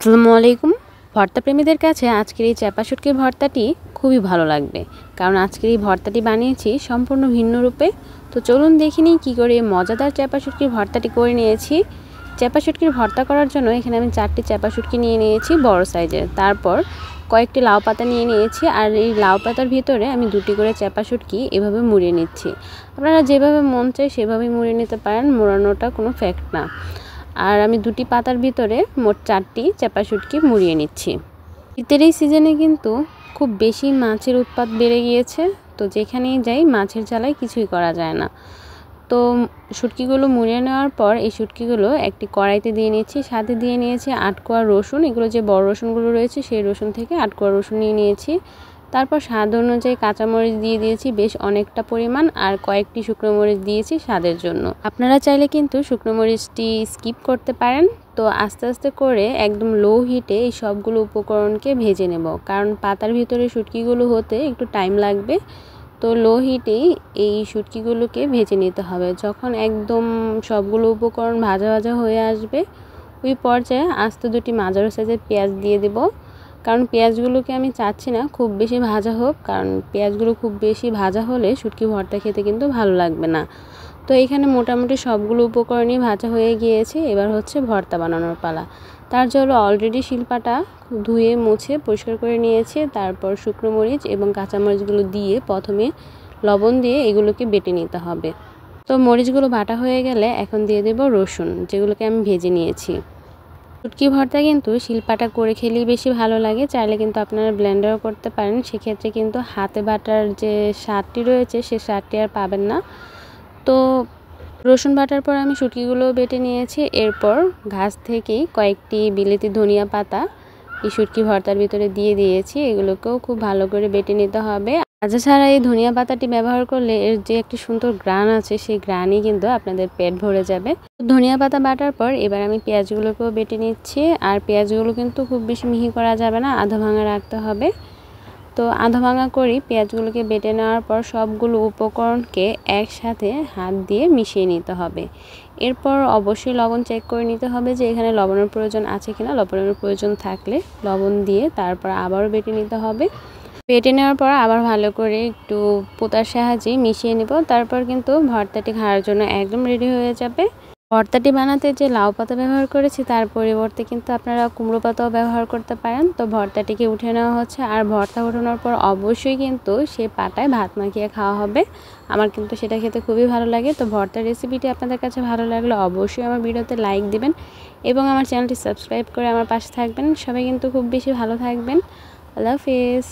আসসালামু আলাইকুম। ভর্তা প্রেমীদের কাছে আজকের এই চাপা শুটকির ভর্তাটি খুবই ভালো লাগবে, কারণ আজকের এই ভর্তাটি বানিয়েছি সম্পূর্ণ ভিন্ন রূপে। তো চলুন দেখে নিই কী করে মজাদার চাপা শুটকির ভর্তাটি করে নিয়েছি। চাপা শুটকির ভর্তা করার জন্য এখানে আমি 4টি চাপা শুটকি নিয়ে নিয়েছি বড় সাইজের, তারপর কয়েকটি লাউ পাতা নিয়ে নিয়েছি, আর এই লাউ পাতার ভিতরে আমি 2টি করে চাপা শুটকি এভাবে মুড়িয়ে নিচ্ছি। আপনারা যেভাবে মন চায় সেভাবেই মুড়িয়ে নিতে পারেন, মোড়ানোটা কোনো ফ্যাক্ট না। আর আমি 2টি পাতার ভিতরে মোট 4টি চাপা শুটকি মুড়িয়ে নিচ্ছি। শীতের এই সিজনে কিন্তু খুব বেশি মাছের উৎপাত বেড়ে গিয়েছে, তো যেখানেই যাই মাছের জ্বালায় কিছুই করা যায় না। তো শুটকিগুলো মুড়িয়ে নেওয়ার পর এই শুটকিগুলো একটি কড়াইতে দিয়ে নিয়েছি, সাথে দিয়ে নিয়েছি 8 কোয়া রসুন। এগুলো যে বড় রসুনগুলো রয়েছে সেই রসুন থেকে 8 কোয়া রসুন নিয়ে নিয়েছি। তারপর স্বাদ অনুযায়ী কাঁচামরিচ দিয়ে দিয়েছি বেশ অনেকটা পরিমাণ, আর কয়েকটি শুকনো মরিচ দিয়েছি স্বাদের জন্য। আপনারা চাইলে কিন্তু শুকনো মরিচটি স্কিপ করতে পারেন। তো আস্তে আস্তে করে একদম লো হিটে এই সবগুলো উপকরণকে ভেজে নেব, কারণ পাতার ভিতরে শুটকিগুলো হতে একটু টাইম লাগবে। তো লো হিটেই এই শুটকিগুলোকে ভেজে নিতে হবে। যখন একদম সবগুলো উপকরণ ভাজা ভাজা হয়ে আসবে, ওই পর্যায়ে আস্তে 2টি মাঝারি সাইজের পেঁয়াজ দিয়ে দেব, কারণ পেঁয়াজগুলোকে আমি চাচ্ছি না খুব বেশি ভাজা হোক, কারণ পেঁয়াজগুলো খুব বেশি ভাজা হলে শুটকি ভর্তা খেতে কিন্তু ভালো লাগবে না। তো এখানে মোটামুটি সবগুলো উপকরণই ভাজা হয়ে গিয়েছে। এবার হচ্ছে ভর্তা বানানোর পালা। তার জন্য অলরেডি শিলপাটা ধুয়ে মুছে পরিষ্কার করে নিয়েছি। তারপর শুকনো মরিচ এবং কাঁচামরিচগুলো দিয়ে প্রথমে লবণ দিয়ে এগুলোকে বেটে নিতে হবে। তো মরিচগুলো বাটা হয়ে গেলে এখন দিয়ে দেব রসুন, যেগুলোকে আমি ভেজে নিয়েছি। শুটকি ভর্তা কিন্তু শিলপাটা করে খেলেই বেশি ভালো লাগে, চাইলে কিন্তু আপনারা ব্লেন্ডারও করতে পারেন। সেক্ষেত্রে কিন্তু হাতে বাটার যে স্বাদটি রয়েছে সে স্বাদটি আর পাবেন না। তো রসুন বাটার পর আমি শুটকিগুলো বেটে নিয়েছি। এরপর ঘাস থেকেই কয়েকটি বিলেতি ধনিয়া পাতা এই শুটকি ভর্তার ভিতরে দিয়ে দিয়েছি। এগুলোকেও খুব ভালো করে বেটে নিতে হবে। ভাজা ছাড়া এই ধনিয়া পাতাটি ব্যবহার করলে এর যে একটি সুন্দর ঘ্রাণ আছে, সেই ঘ্রাণই কিন্তু আপনাদের পেট ভরে যাবে। ধনিয়া পাতা বাটার পর এবার আমি পেঁয়াজগুলোকেও বেটে নিচ্ছি। আর পেঁয়াজগুলো কিন্তু খুব বেশি মিহি করা যাবে না, আধা ভাঙা রাখতে হবে। তো আধা ভাঙা করি পেঁয়াজগুলোকে বেটে নেওয়ার পর সবগুলো উপকরণকে একসাথে হাত দিয়ে মিশিয়ে নিতে হবে। এরপর অবশ্যই লবণ চেক করে নিতে হবে যে এখানে লবণের প্রয়োজন আছে কিনা। লবণের প্রয়োজন থাকলে লবণ দিয়ে তারপর আবারও বেটে নিতে হবে। বেটে নেওয়ার পর আবার ভালো করে একটু পোতার সাহায্যে মিশিয়ে নেব। তারপর কিন্তু ভর্তাটি খাওয়ার জন্য একদম রেডি হয়ে যাবে। ভর্তাটি বানাতে যে লাউ পাতা ব্যবহার করেছি তার পরিবর্তে কিন্তু আপনারা কুমড়ো পাতাও ব্যবহার করতে পারেন। তো ভর্তাটিকে উঠে নেওয়া হচ্ছে, আর ভর্তা ওঠানোর পর অবশ্যই কিন্তু সেই পাটায় ভাত মাখিয়ে খাওয়া হবে। আমার কিন্তু সেটা খেতে খুবই ভালো লাগে। তো ভর্তার রেসিপিটি আপনাদের কাছে ভালো লাগলে অবশ্যই আমার ভিডিওতে লাইক দিবেন এবং আমার চ্যানেলটি সাবস্ক্রাইব করে আমার পাশে থাকবেন। সবাই কিন্তু খুব বেশি ভালো থাকবেন। আল্লাহ হাফেজ।